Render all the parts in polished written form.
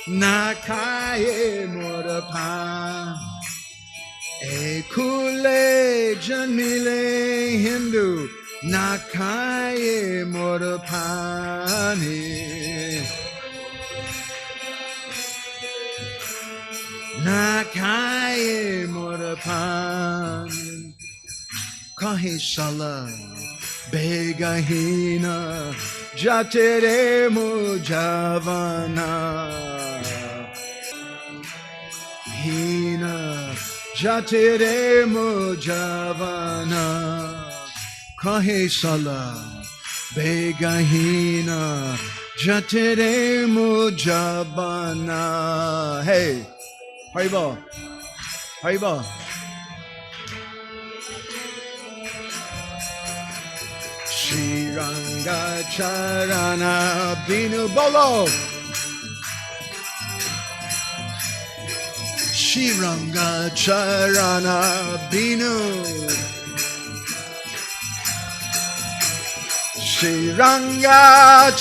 Nakaye Murapa Ekule Janmile Hindu Nakaye Murapani Nakaye Murapani Kahe Shala Begahina Jatere Mujavana Hina Jatere Mujavana Kahe Sala Begahina Jatere Mujavana. Hey, Haribo, Haribo. Shiranga Charana Binu Bolo Shiranga Charana Binu Shiranga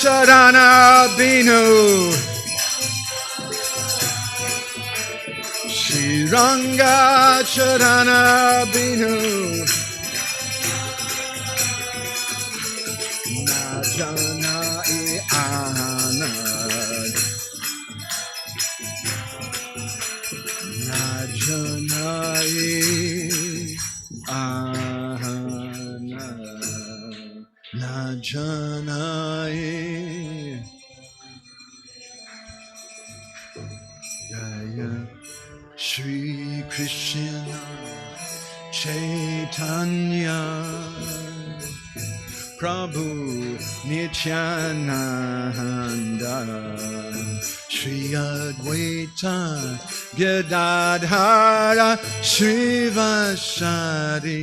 Charana Binu Shiranga Charana Binu Janai Anand Najanai Anand Najanai Jaya Shri Krishna Chaitanya Prabhu Nityananda Shri Advaita Gadadhara Srivasadi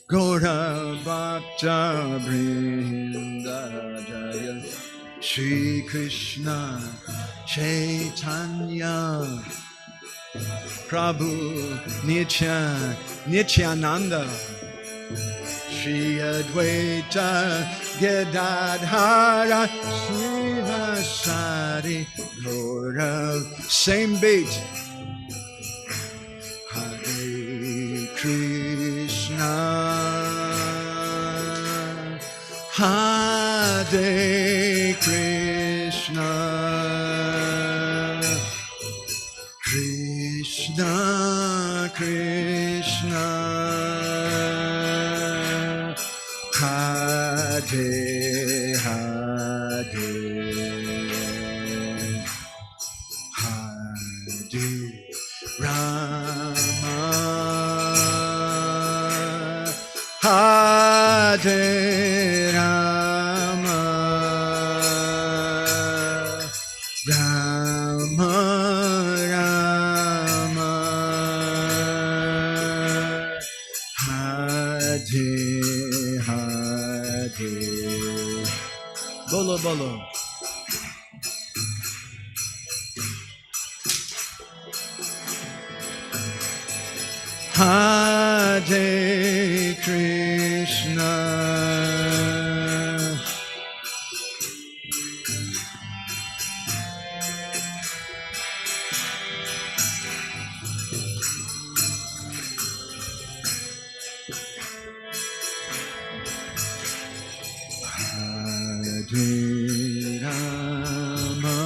Gaura Bhakta Vrinda Jaya Shri Krishna Chaitanya Prabhu Nityananda Shri Advaita Gadadhara Srivasadi Gaurav. Same beat. Hare Krishna Hare Krishna Krishna Krishna Hare Hare Hare Rama Hare Rama Rama Rama Hare Hare Bolo Bolo Hare Krishna Hare Rama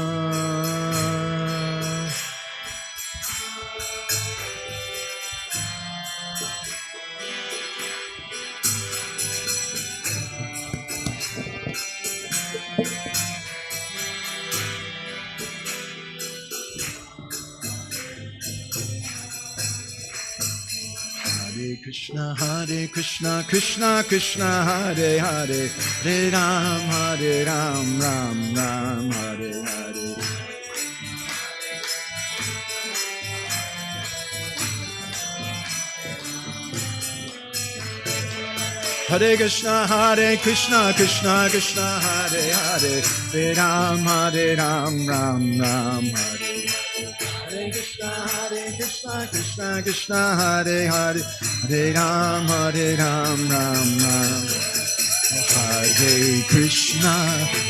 Hare Krishna, Krishna Krishna, Hare Hare, Hare Ram, Ram Ram, Hare Hare. Hare Krishna, Krishna Krishna, Hare Hare, Hare Ram, Ram Ram, Hare Hare Krishna, Krishna Hare Hare, Hare Ram, Ram Ram. Hare Krishna,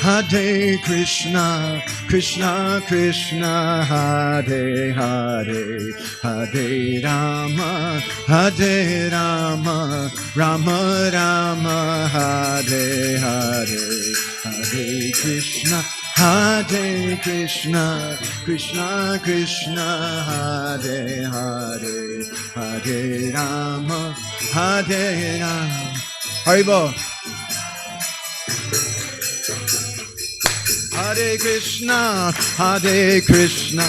Hare Krishna, Krishna Krishna, Hare Hare, Hare Rama, Hare Rama, Rama Rama, Hare Hare, Hare Krishna, Hare Krishna, Krishna Krishna, Hare Hare, Hare Rama, Hare Rama. Haribo. Hare Krishna, Hare Krishna,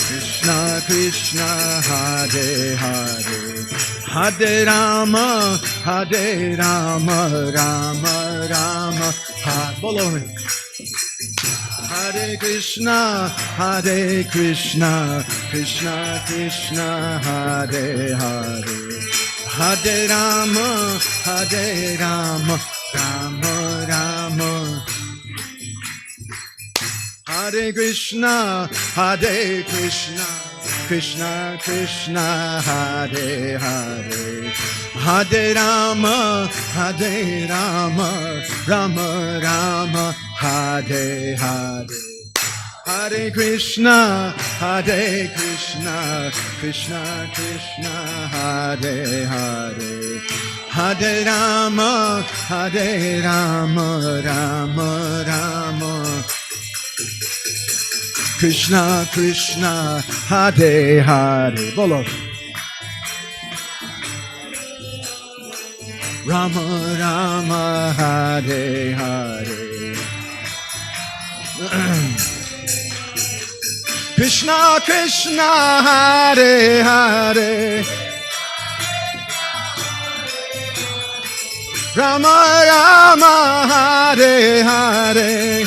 Krishna Krishna, Hare Hare, Hare Rama, Hare Rama, Rama Rama, Hare. Hare Krishna, Hare Krishna, Krishna Krishna, Hare Hare, Hare Rama, Hare Rama, Rama Rama. Hare Krishna, Hare Krishna, Krishna Krishna, Hare Hare, Hare Rama, Hare Rama, Rama Rama, Hare Hare. Hare Krishna, Hare Krishna, Krishna Krishna, Hare Hare, Hare Rama, Hare Rama, Rama Rama. Krishna Krishna, Hare Hare. Bolo. Rama Rama, Hare Hare. Krishna Krishna, Hare Hare. Rama Rama, Hare Hare.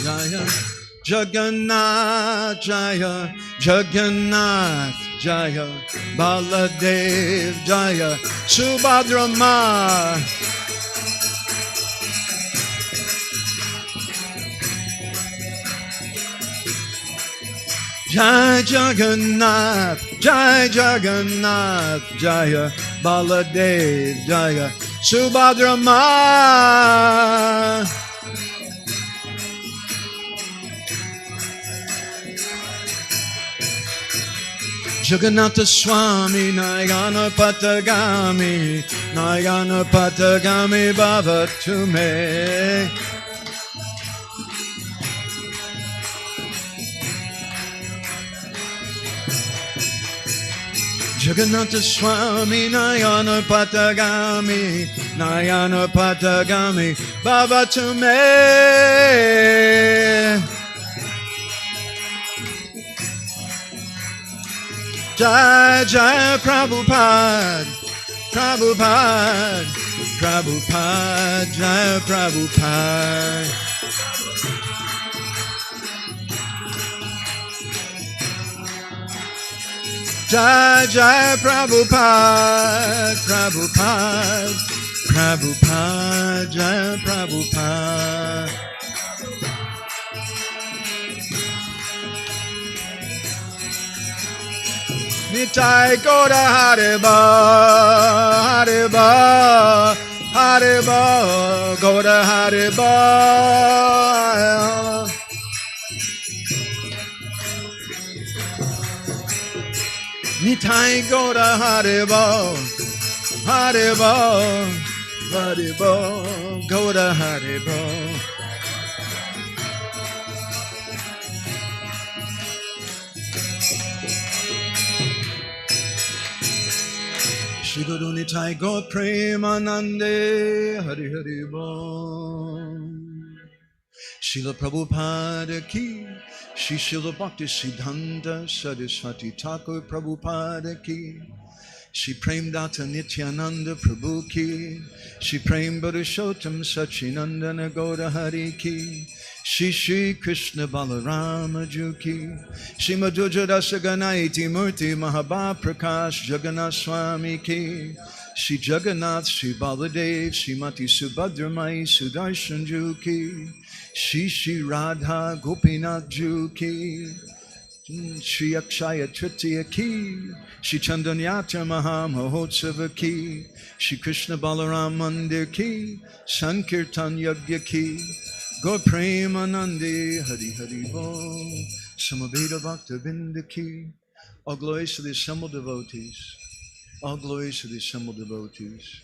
Jaya Jagannath, Jaya Jagannath, Jaya Baladev, Jaya Subhadra Ma. Jai Jagannath, Jai Jagannath, Jaya Baladev, Jaya Subhadra Ma. Jagannatha Swami, Nayana Patagami, Nayana Patagami Bhavatu Me. Jagannatha Swami, Nayana Patagami, Nayana Patagami Bhavatu Me. Jai Jai Prabhupada, Prabhupada, Prabhupada, Jai Prabhupada. Jai Jai Prabhupada, Prabhupada, Prabhupada, Jai Prabhupada. Nitai Goda Hariba, Hariba, Hariba, Goda Hariba. Nitai Goda Hariba, Hariba, Hariba, Goda Hariba. Shri Guru Nitai Gaur Premanande, Hari Hari Bol. Srila Prabhupada ki, Shri Srila Bhakti Siddhanta Saraswati Thakur Prabhupada ki, Shri Prem Data Nityananda Prabhu ki, Shri Prem Purushottam Sachinandana Gaura Hari ki, Shri Shri Krishna Balaram Ju ki, Shri Madhurja Rasa Ganaiti Murti Mahabha Prakash Jagannath Swami ki, Shri Jagannath Shri Baladev Shrimati Subhadra Mai Sudarshan Ju ki, Shri Shri Radha Gopinath Ju ki. Shri Akshaya Tritiya ki, Shri Chandanyatra Mahamahotsava ki, Shri Krishna Balaram Mandir ki, Sankirtan Yagya ki, Gaur Premanandi Hari Hari Bol, Samaveda Bhakta Binda ki. All glories to the assembled devotees. All glories to the assembled devotees.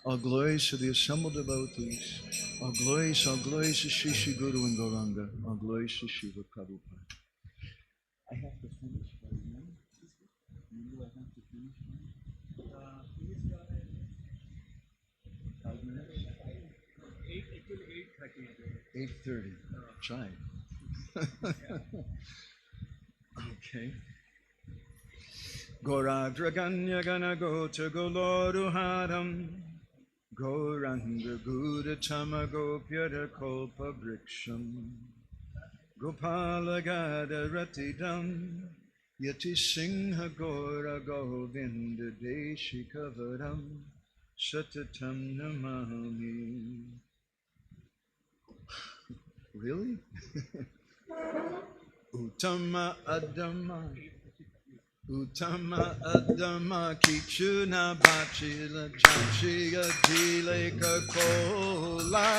All glories to the assembled devotees. All glories to Shri Shri Guru and Gauranga. All glories to Shiva Prabhupada. I have to finish by when? When do I have to finish by? 5 minutes? 8:30. Try. Okay. Gauradraganya Gana Gota Goloruharam Gauranga Gudatama Gopyata Kolpa Briksham Gopala Gada Ratidam Yati Singha Gora Govinda Deshikavaram Satatam Namami. Really? Uttama Adama Uttama Adama Kichuna Bachila Jachiya Dileka Kola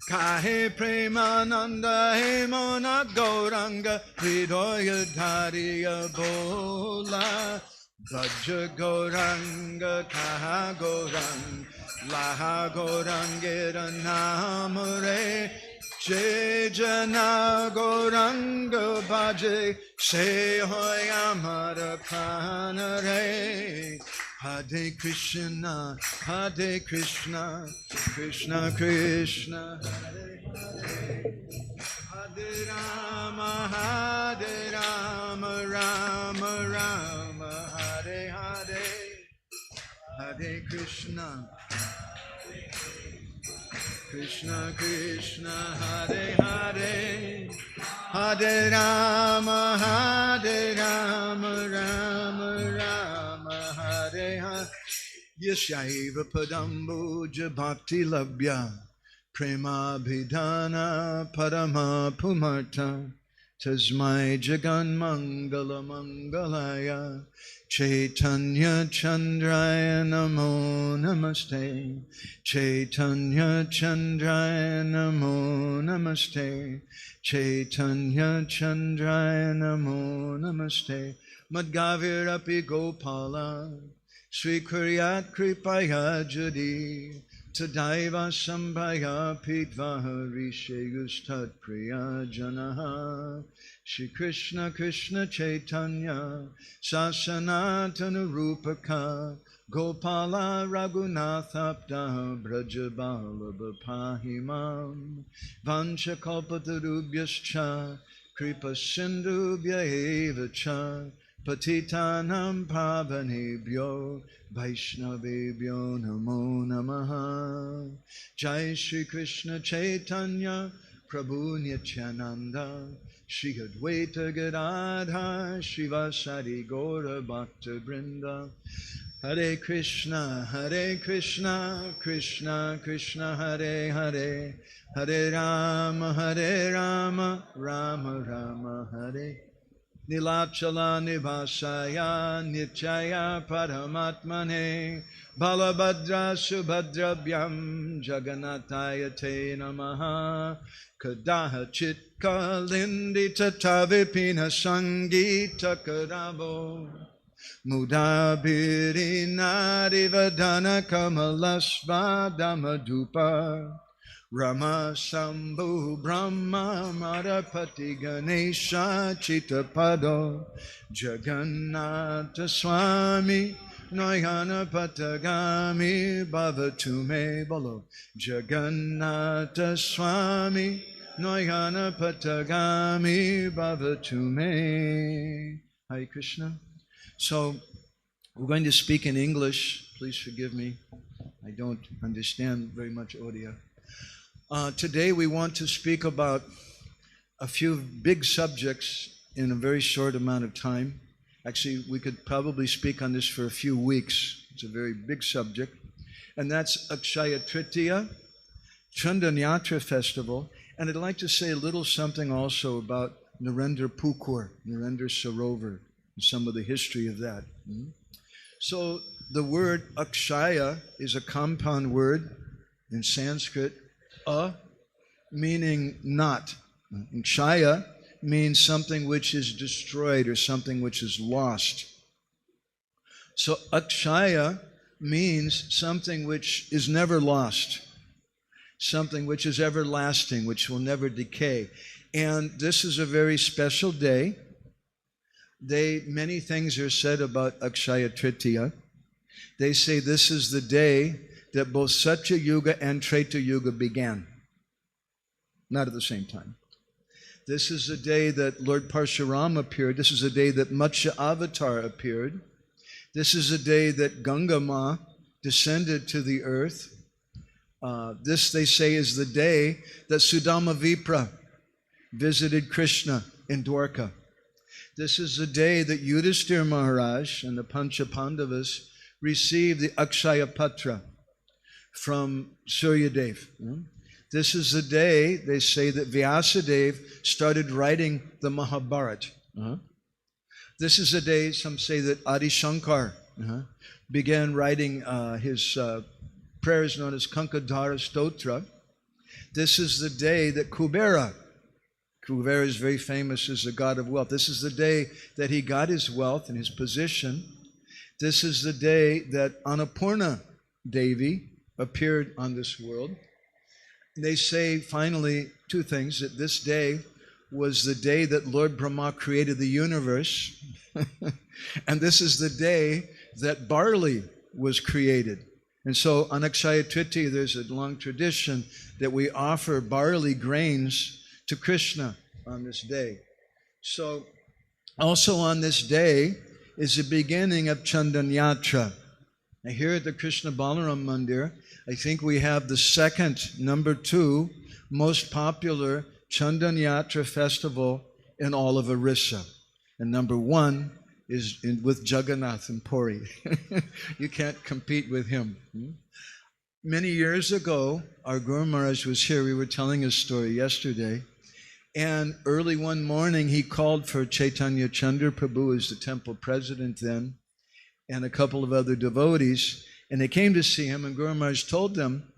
Kahe Premananda Hemona Gauranga Hridoya Dhariya Bola Bhaja Gauranga Kaha Gaurang Laha Gaurangera Namare Jai Jana Gauranga Bhaje Se Hoyamara Pranare Hare Krishna, Krishna Krishna, Hare Hare, Hare Rama, Rama Rama, Hare Hare, Hare Krishna, Krishna Krishna, Hare Hare, Hare Rama, Rama Rama, Hare Hare. Yashaiva Padambuja Bhakti Labhya Prema Bhidana Parama Pumarta Tasmai Jagan Mangala Mangalaya Chaitanya Chandraya Namo Namaste Chaitanya Chandraya Namo Namaste Chaitanya Chandraya Namo Namaste Madgavirapi Gopala Sri Kuryat Kripaya Jadi Tadaiva Sambhaya Pitvaha Rishegustat Priya Janaha Shri Krishna Krishna Chaitanya Sasanatana Rupaka Gopala Raghunathabda Brajabala Bapahimam Vancha Kalpatarubhyascha Kripa Sindhubhya Evacha Patitanam Pavanebhyo Vaishnavebhyo Namo Namaha. Jai Shri Krishna Chaitanya Prabhu Nityananda Shri Advaita Gadadhar Shivasari Gaura Bhakta Brinda. Hare Krishna, Krishna Krishna, Hare Hare, Hare Rama, Rama Rama, Hare Nilachala Nivasaya Nityaya Paramatmane Balabhadra Subhadrabhyam Jagannataya Te Namaha Kadaha Chitka Lindita Tavipina Sangita Kadavo Mudabiri Narivadana Kamalasva Damadupa Rama Sambhu Brahma Madapati Ganesha Chittapado Jagannatha Swami Nayana Patagami Bhavatume Bolo Jagannatha Swami Nayana Patagami Bhavatume. Hare Krishna. So we're going to speak in English. Please forgive me. I don't understand very much Odia. Today we want to speak about a few big subjects in a very short amount of time. Actually, we could probably speak on this for a few weeks. It's a very big subject. And that's Akshaya Tritiya, Chandanyatra Festival. And I'd like to say a little something also about Narendra Pukur, Narendra Sarovar, and some of the history of that. So the word Akshaya is a compound word in Sanskrit, meaning not. Akshaya means something which is destroyed or something which is lost. So Akshaya means something which is never lost, something which is everlasting, which will never decay. And this is a very special day. Many things are said about Akshaya Tritiya. They say this is the day that both Satya Yuga and Treta Yuga began. Not at the same time. This is the day that Lord Parshuram appeared. This is the day that Matsya Avatar appeared. This is the day that Ganga Ma descended to the earth. This, they say, is the day that Sudama Vipra visited Krishna in Dwarka. This is the day that Yudhishthira Maharaj and the Pancha Pandavas received the Akshaya Patra from Suryadev. This is the day, they say, that Vyasadeva started writing the Mahabharata. This is the day, some say, that Adi Shankar began writing his prayers known as Kankadhara Stotra. This is the day that Kubera is very famous as the god of wealth. This is the day that he got his wealth and his position. This is the day that Annapurna Devi appeared on this world. They say, finally, two things, that this day was the day that Lord Brahma created the universe, and this is the day that barley was created. And so on Akshaya Tritiya, there's a long tradition that we offer barley grains to Krishna on this day. So also on this day is the beginning of Chandan-yatra. Now here at the Krishna Balaram Mandir, I think we have the second, number 2, most popular Chandan-yatra festival in all of Orissa. And number 1 is with Jagannath and Puri. You can't compete with him. Many years ago, our Guru Maharaj was here. We were telling his story yesterday. And early one morning, he called for Chaitanya Chandra Prabhu, who was the temple president then, and a couple of other devotees. And they came to see him, and Guru Maharaj told them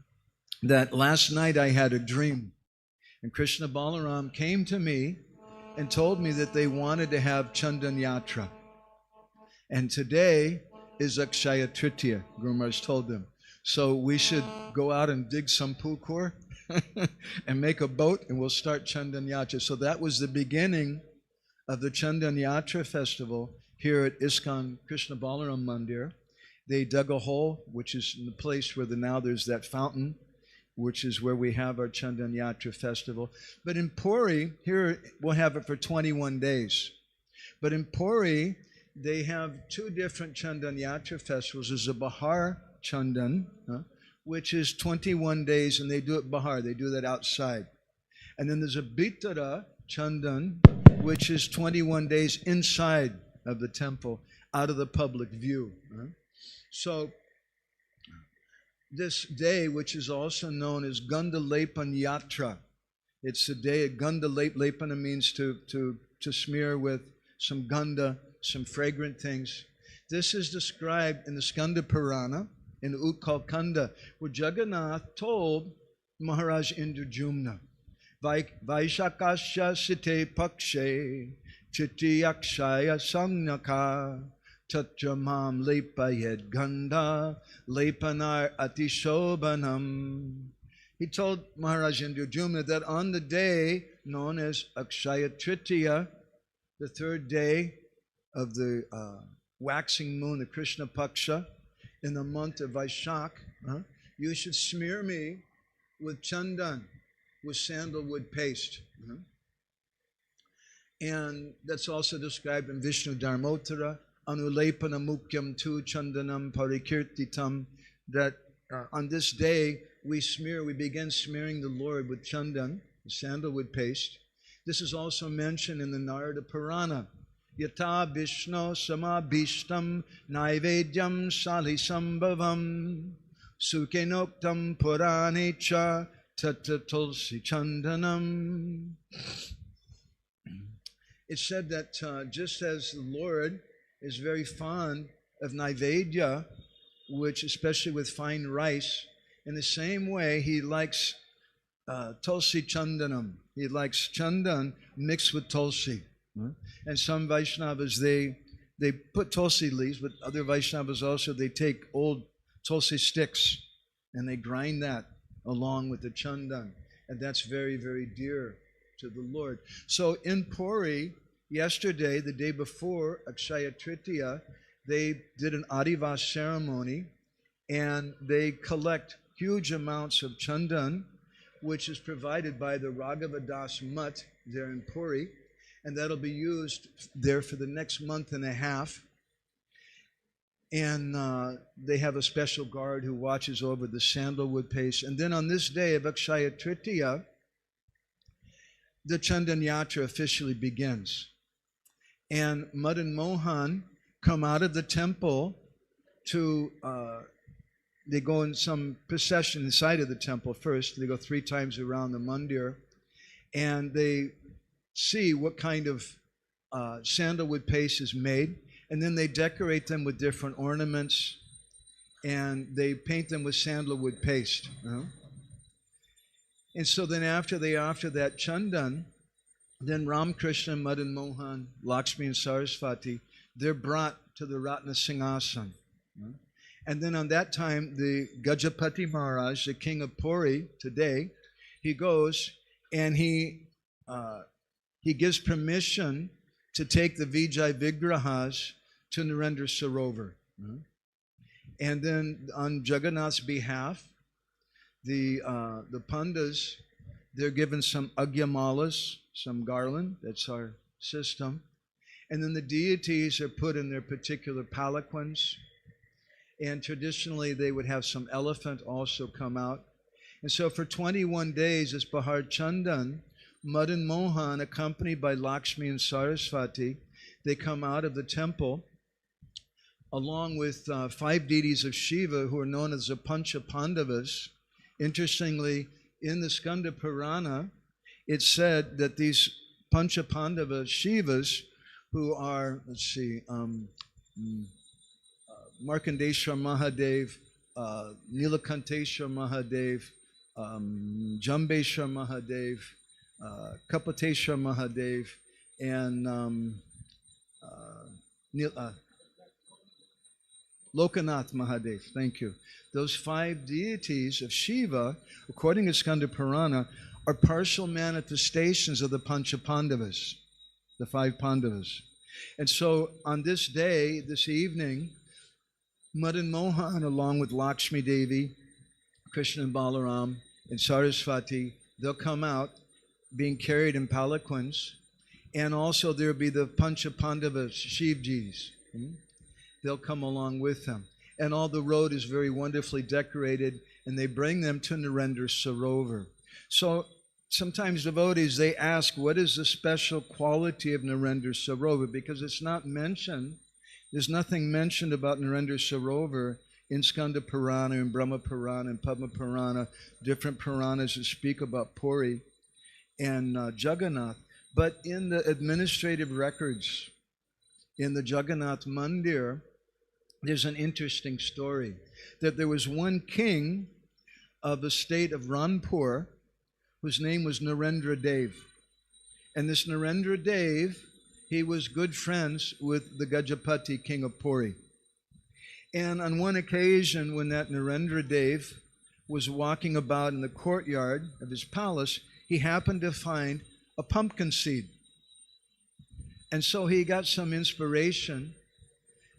that last night I had a dream. And Krishna Balaram came to me and told me that they wanted to have Chandan Yatra. And today is Akshaya Tritiya, Guru Maharaj told them. So we should go out and dig some pukur and make a boat, and we'll start Chandan Yatra. So that was the beginning of the Chandan Yatra festival here at ISKCON Krishna Balaram Mandir. They dug a hole, which is in the place where now there's that fountain, which is where we have our Chandan Yatra festival. But in Puri, here we'll have it for 21 days. But in Puri, they have 2 different Chandan Yatra festivals. There's a Bahar Chandan, which is 21 days, and they do it Bahar. They do that outside. And then there's a Bitara Chandan, which is 21 days inside of the temple, out of the public view. So this day, which is also known as Ganda Lepan Yatra, it's the day of Ganda Lepana means to smear with some ganda, some fragrant things. This is described in the Skanda Purana, in the Utkal Kanda, where Jagannath told Maharaj Indrajumna, Vaishakasya site pakshe, Chitiyakshaya samnaka, Tatramam lepayed ganda, lepanar atishobanam. He told Maharaj Indrajumna that on the day known as Akshaya Tritiya, the 3rd day of the waxing moon, the Krishna Paksha, in the month of Vaishak, you should smear me with chandan, with sandalwood paste. And that's also described in Vishnu Dharmottara, Anulepana Mukyam Tu Chandanam Parikirtitam, that on this day we begin smearing the Lord with chandan, the sandalwood paste. This is also mentioned in the Narada Purana. Yata Vishnu Samabhishtam Naivedyam Salisambhavam Sukenoktam Puranecha Tata Tulsi Chandanam. it's said that just as the Lord is very fond of Naivedya, which especially with fine rice, in the same way he likes Tulsi Chandanam. He likes Chandan mixed with Tulsi. And some Vaishnavas, they put Tulsi leaves, but other Vaishnavas also, they take old Tulsi sticks and they grind that along with the Chandan. And that's very, very dear to the Lord. So in Puri, yesterday, the day before Akshaya Tritiya, they did an Adivas ceremony and they collect huge amounts of Chandan, which is provided by the Raghavadas Mutt there in Puri, and that'll be used there for the next month and a half. And they have a special guard who watches over the sandalwood paste. And then on this day of Akshaya Tritiya, the Ratha-yatra officially begins. And Madan Mohan come out of the temple to, they go in some procession inside of the temple first. They go 3 times around the mandir. And they see what kind of sandalwood paste is made. And then they decorate them with different ornaments. And they paint them with sandalwood paste. And so then after they offer that Chandan, then Ram, Krishna, Madan Mohan, Lakshmi and Saraswati, they're brought to the Ratna Singhasan. And then on that time, the Gajapati Maharaj, the king of Puri today, he goes and he gives permission to take the Vijay Vigrahas to Narendra Sarovar. And then on Jagannath's behalf, the Pandas, they're given some agyamalas, some garland, that's our system. And then the deities are put in their particular palanquins. And traditionally, they would have some elephant also come out. And so for 21 days, it's Bahar Chandan, Madan Mohan, accompanied by Lakshmi and Saraswati, they come out of the temple along with 5 deities of Shiva who are known as the Pancha Pandavas. Interestingly, in the Skanda Purana, it's said that these Pancha Pandava Shivas, who are, let's see, Markandeshwar Mahadev, Nilakanteshwar Mahadev, Jambeshwar Mahadev, Kapateshwar Mahadev, and Lokanath Mahadev, thank you. Those 5 deities of Shiva, according to Skanda Purana, are partial manifestations of the Pancha Pandavas, the 5 Pandavas. And so on this day, this evening, Madan Mohan, along with Lakshmi Devi, Krishna and Balaram, and Saraswati, they'll come out being carried in palanquins. And also there'll be the Pancha Pandavas, Shivjis. They'll come along with them. And all the road is very wonderfully decorated, and they bring them to Narendra Sarovar. So sometimes devotees, they ask, what is the special quality of Narendra Sarovar? Because it's not mentioned. There's nothing mentioned about Narendra Sarovar in Skanda Purana, and Brahma Purana, and Padma Purana, different Puranas that speak about Puri and Jagannath. But in the administrative records, in the Jagannath Mandir, there's an interesting story that there was one king of the state of Ranpur whose name was Narendra Dev. And this Narendra Dev, he was good friends with the Gajapati, king of Puri. And on one occasion, when that Narendra Dev was walking about in the courtyard of his palace, he happened to find a pumpkin seed. And so he got some inspiration,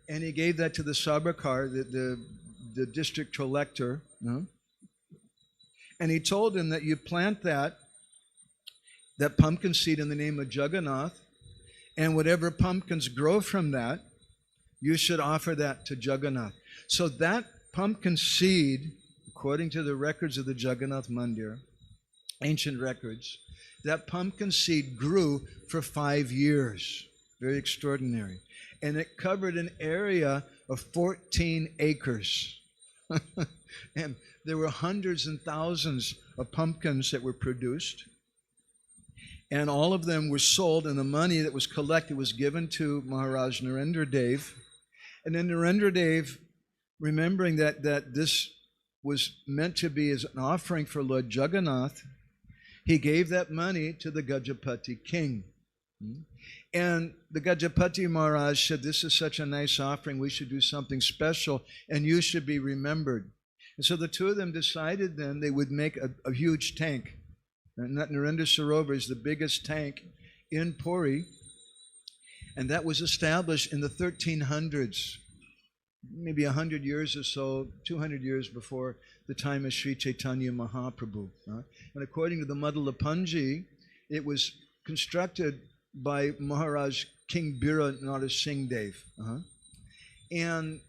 and he gave that to the Sabrakar, the district collector. And he told him that you plant that pumpkin seed in the name of Jagannath, and whatever pumpkins grow from that, you should offer that to Jagannath. So that pumpkin seed, according to the records of the Jagannath Mandir, ancient records, that pumpkin seed grew for 5 years. Very extraordinary. And it covered an area of 14 acres. And there were hundreds and thousands of pumpkins that were produced. And all of them were sold, and the money that was collected was given to Maharaj Narendra Dev. And then Narendra Dev, remembering that this was meant to be as an offering for Lord Jagannath, he gave that money to the Gajapati king. And the Gajapati Maharaj said, this is such a nice offering, we should do something special, and you should be remembered. And so the two of them decided then they would make a huge tank. And that Narendra Sarovar is the biggest tank in Puri, and that was established in the 1300s, maybe 100 years or so, 200 years before the time of Sri Chaitanya Mahaprabhu. And according to the Madhula Panji, it was constructed by Maharaj King Bira Nara Singh Dev. And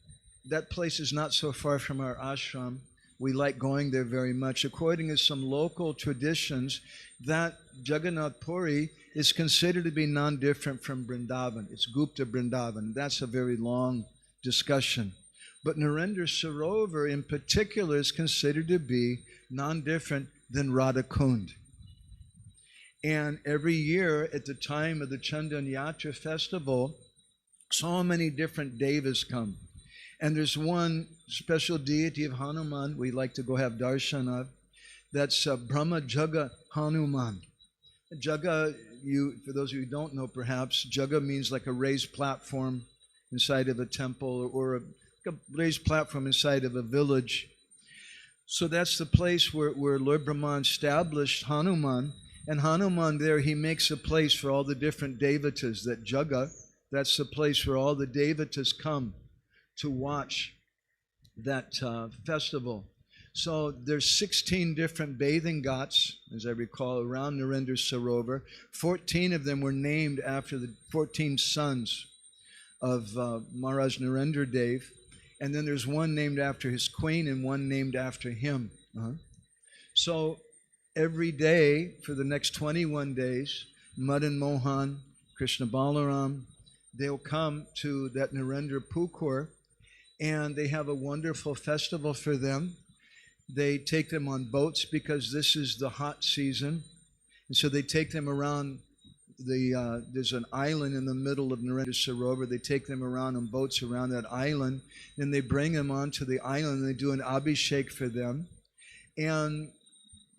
that place is not so far from our ashram. We like going there very much. According to some local traditions, that Jagannath Puri is considered to be non-different from Vrindavan. It's Gupta Vrindavan. That's a very long discussion. But Narendra Sarovar in particular is considered to be non-different than Radha Kund. And every year at the time of the Chandan Yatra festival, so many different devas come. And there's one special deity of Hanuman we like to go have darshan of. That's Brahma Jaga Hanuman. Jaga, for those of you who don't know perhaps, Jaga means like a raised platform inside of a temple, or a raised platform inside of a village. So that's the place where Lord Brahman established Hanuman. And Hanuman there, he makes a place for all the different devatas. That Jaga, that's the place where all the devatas come to watch that festival. So there's 16 different bathing ghats, as I recall, around Narendra Sarovar. 14 of them were named after the 14 sons of Maharaj Narendra Dev. And then there's one named after his queen and one named after him. So every day for the next 21 days, Madan Mohan, Krishna Balaram, they'll come to that Narendra Pukur, and they have a wonderful festival for them. They take them on boats because this is the hot season. And so they take them around there's an island in the middle of Narendra Sarovar. They take them around on boats around that island. Then they bring them onto the island and they do an abhishek for them. And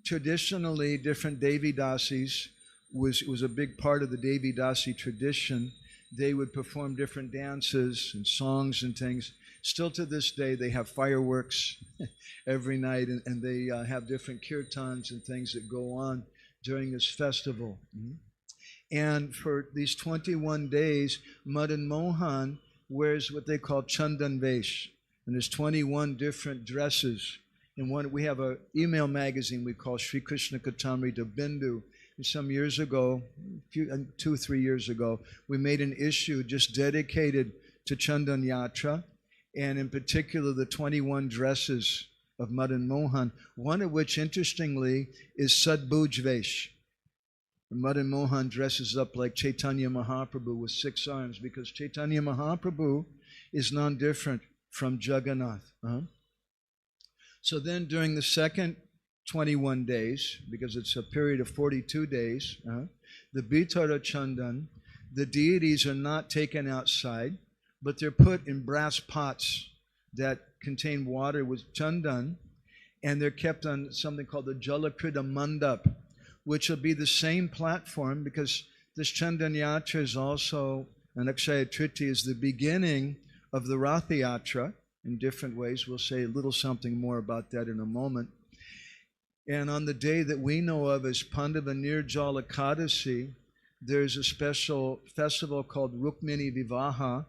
traditionally, different Devi Dasis was a big part of the Devi Dasi tradition. They would perform different dances and songs and things. Still to this day, they have fireworks every night, and they have different kirtans and things that go on during this festival. And for these 21 days, Madan Mohan wears what they call Chandan Vesh. And there's 21 different dresses. And we have an email magazine we call Sri Krishna Katamrita Bindu. And some years ago, 2-3 years ago, we made an issue just dedicated to Chandan Yatra, and in particular the 21 dresses of Madan Mohan, one of which, interestingly, is Sadbhuj Vesh. Madan Mohan dresses up like Chaitanya Mahaprabhu with 6 arms, because Chaitanya Mahaprabhu is non-different from Jagannath. So then during the second 21 days, because it's a period of 42 days, the Bitara Chandan, the deities are not taken outside, but they're put in brass pots that contain water with Chandan, and they're kept on something called the Jalakrita Mandap, which will be the same platform, because this Chandan Yatra is also, and Akshaya Tritiya is the beginning of the ratha-yatra in different ways. We'll say a little something more about that in a moment. And on the day that we know of as Pandava Nirjala Ekadasi, there's a special festival called Rukmini Vivaha,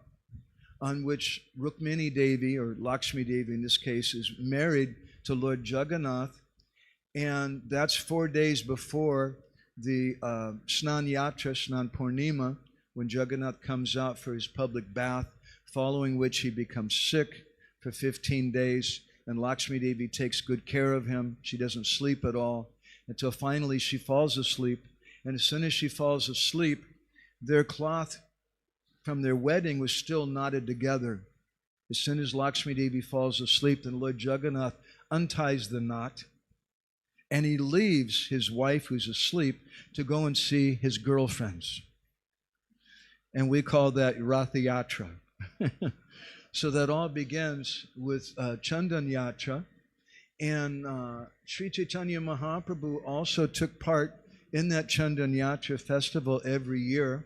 on which Rukmini Devi, or Lakshmi Devi in this case, is married to Lord Jagannath. And that's 4 days before the Snan Yatra, Snan Purnima, when Jagannath comes out for his public bath, following which he becomes sick for 15 days. And Lakshmi Devi takes good care of him. She doesn't sleep at all until finally she falls asleep. And as soon as she falls asleep, their cloth from their wedding was still knotted together. As soon as Lakshmi Devi falls asleep, then Lord Jagannath unties the knot. and he leaves his wife who's asleep to go and see his girlfriends. And we call that ratha-yatra. So that all begins with Chandan Yatra. And Sri Chaitanya Mahaprabhu also took part in that Chandan Yatra festival every year.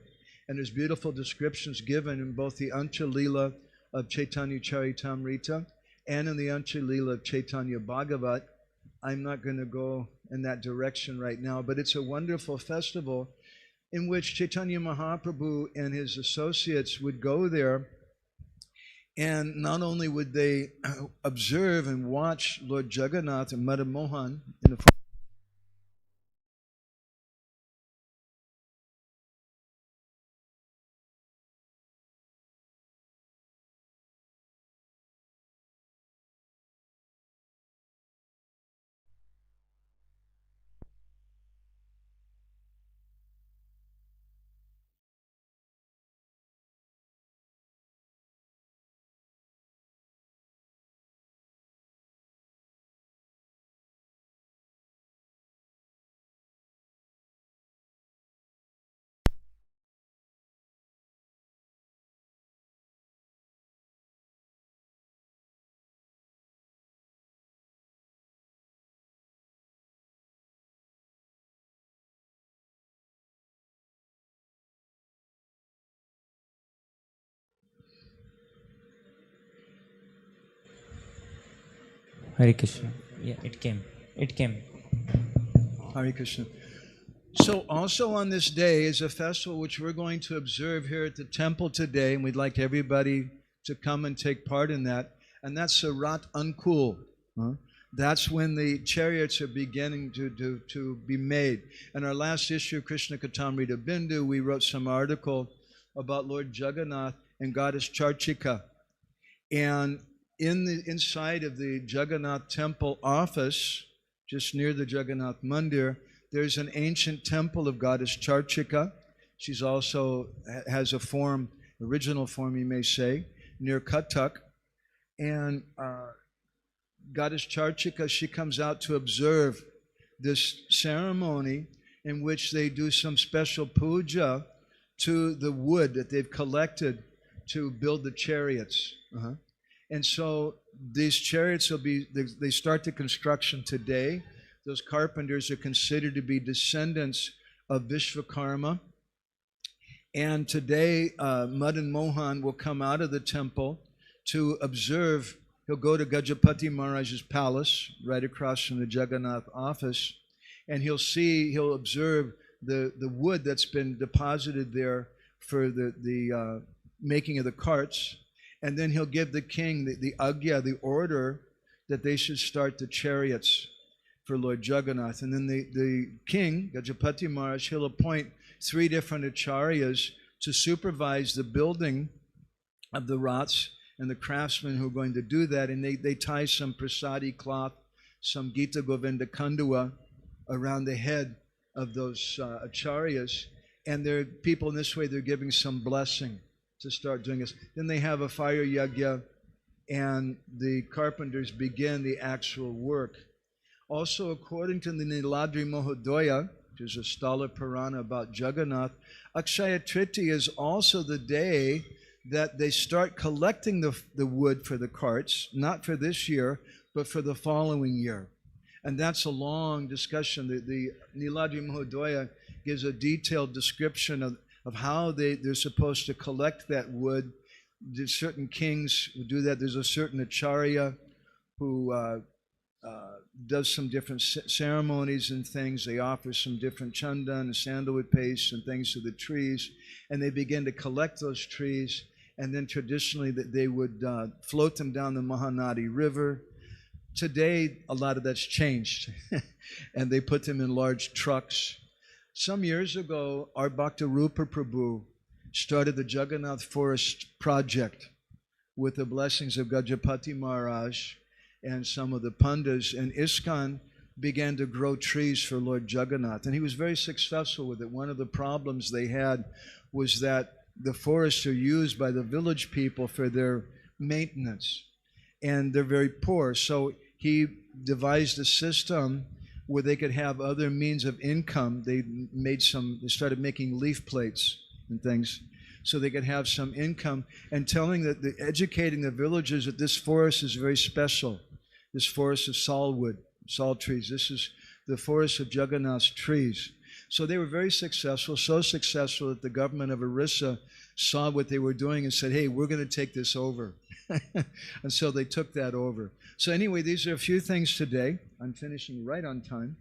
And there's beautiful descriptions given in both the Ancha Leela of Chaitanya Charitamrita and in the Ancha Leela of Chaitanya Bhagavat. I'm not going to go in that direction right now, but it's a wonderful festival in which Chaitanya Mahaprabhu and his associates would go there, and not only would they observe and watch Lord Jagannath and Madan Mohan in the Hare Krishna. Yeah, it came. Hare Krishna. So also on this day is a festival which we're going to observe here at the temple today, and we'd like everybody to come and take part in that. And that's the Rat Ankul. That's when the chariots are beginning to be made. In our last issue of Krishna Katamrita Bindu, we wrote some article about Lord Jagannath and Goddess Charchika. And inside of the Jagannath temple office, just near the Jagannath Mandir, there's an ancient temple of Goddess Charchika. She's also has a form, original form you may say, near Kathak. And Goddess Charchika, she comes out to observe this ceremony in which they do some special puja to the wood that they've collected to build the chariots. And so these chariots they start the construction today. Those carpenters are considered to be descendants of Vishvakarma. And today, Madan Mohan will come out of the temple to observe. He'll go to Gajapati Maharaj's palace, right across from the Jagannath office, and he'll observe the wood that's been deposited there for the making of the carts. And then he'll give the king the agya, the order that they should start the chariots for Lord Jagannath. And then the king, Gajapati Maharaj, he'll appoint 3 different acharyas to supervise the building of the rats and the craftsmen who are going to do that. And they tie some prasadi cloth, some Gita Govinda Kandua around the head of those acharyas. And people in this way, they're giving some blessing to start doing this. Then they have a fire yagya, and the carpenters begin the actual work. Also, according to the Niladri Mohodoya, which is a Stala Purana about Jagannath, Akshaya Tritiya is also the day that they start collecting the wood for the carts, not for this year, but for the following year. And that's a long discussion. The Niladri Mohodoya gives a detailed description of how they're supposed to collect that wood. There's certain kings who do that. There's a certain acharya who does some different ceremonies and things. They offer some different chandan and sandalwood paste and things to the trees, and they begin to collect those trees, and then traditionally they would float them down the Mahanadi River. Today, a lot of that's changed, and they put them in large trucks. Some years ago, our Bhakta Rupa Prabhu started the Jagannath Forest Project with the blessings of Gajapati Maharaj and some of the Pandas, and ISKCON began to grow trees for Lord Jagannath. And he was very successful with it. One of the problems they had was that the forests are used by the village people for their maintenance, and they're very poor. So he devised a system where they could have other means of income. They started making leaf plates and things so they could have some income, and educating the villagers that this forest is very special. This forest of sal trees. This is the forest of Jagannath's trees. So they were very successful, so successful that the government of Orissa saw what they were doing and said, hey, we're going to take this over. And so they took that over. So anyway, these are a few things today. I'm finishing right on time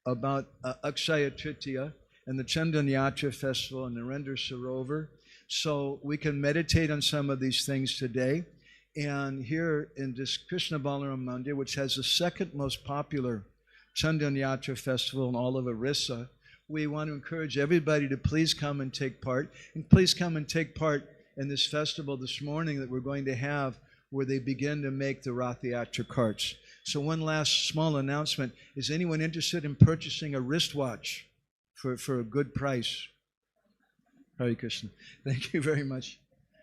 about Akshaya Tritiya and the Chandan-yatra festival and Narendra Sarovar. So we can meditate on some of these things today. And here in this Krishna Balaram Mandir, which has the second most popular Chandan-yatra festival in all of Orissa, we want to encourage everybody to please come and take part. And please come and take part in this festival this morning that we're going to have, where they begin to make the ratha-yatra carts. So one last small announcement. Is anyone interested in purchasing a wristwatch for a good price? Hare Krishna. Thank you very much.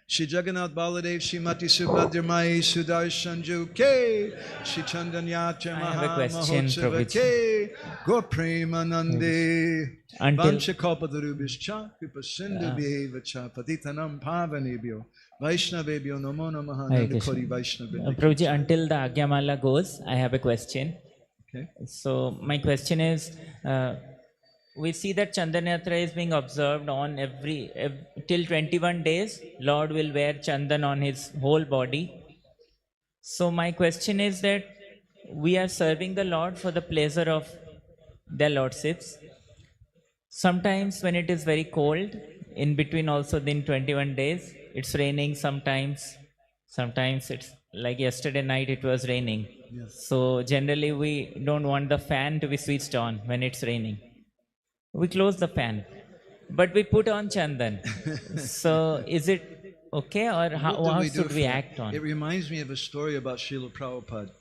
Shri Jagannath Baladev, Shrimati Subhadra Mai Sudarshan Juke, Shri Chandan-yatra Maha Mahotsava Ke, Go Premanande, Vancha Kalpatarubhischa, Kripa Sindhu Bhevacha, Patitanam Pavanebhyo, Vaishnavebhyo Namo Namaha, Nanda Kori Vaishnavebhyo. Prabhuji, until the Agyamala goes, I have a question. Okay. So my question is, we see that Chandan-yatra is being observed on till 21 days. Lord will wear Chandan on his whole body. So my question is that we are serving the Lord for the pleasure of their lordships. Sometimes when it is very cold, in between also in 21 days, it's raining sometimes. Sometimes it's like yesterday night it was raining. Yes. So generally we don't want the fan to be switched on when it's raining. We close the fan, but we put on Chandan. So is it okay, or how should we act on? It reminds me of a story about Srila Prabhupada.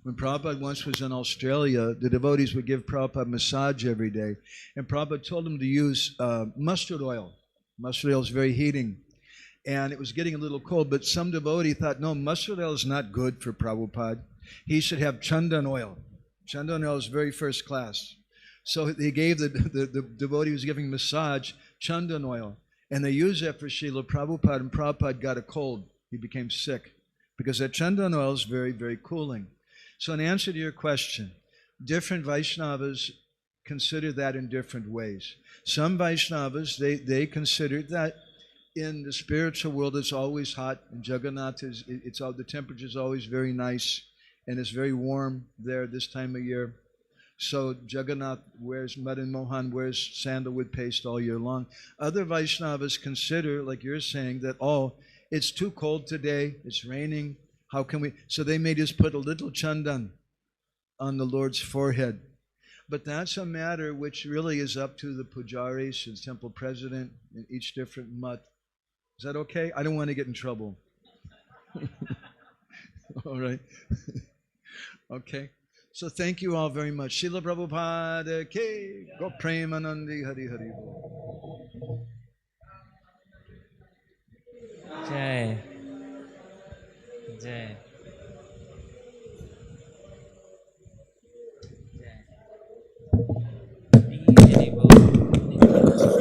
When Prabhupada once was in Australia, the devotees would give Prabhupada massage every day. And Prabhupada told them to use mustard oil. Mustard oil is very heating. And it was getting a little cold, but some devotee thought, no, mustard oil is not good for Prabhupada. He should have Chandan oil. Chandan oil is very first class. So they gave the devotee who was giving massage Chandan oil. And they used that for Srila Prabhupada, and Prabhupada got a cold. He became sick because that Chandan oil is very, very cooling. So in answer to your question, different Vaishnavas consider that in different ways. Some Vaishnavas, they consider that in the spiritual world it's always hot, and Jagannath the temperature is always very nice, and it's very warm there this time of year. So Jagannath Madan Mohan wears sandalwood paste all year long. Other Vaishnavas consider, like you're saying, that, it's too cold today, it's raining, how can we? So they may just put a little Chandan on the Lord's forehead. But that's a matter which really is up to the pujaris and temple president in each different mutt. Is that okay? I don't want to get in trouble. All right. Okay. So thank you all very much. Srila Prabhupada Ki, Go Premanandi Hari Hari Bol. Jai. Jai.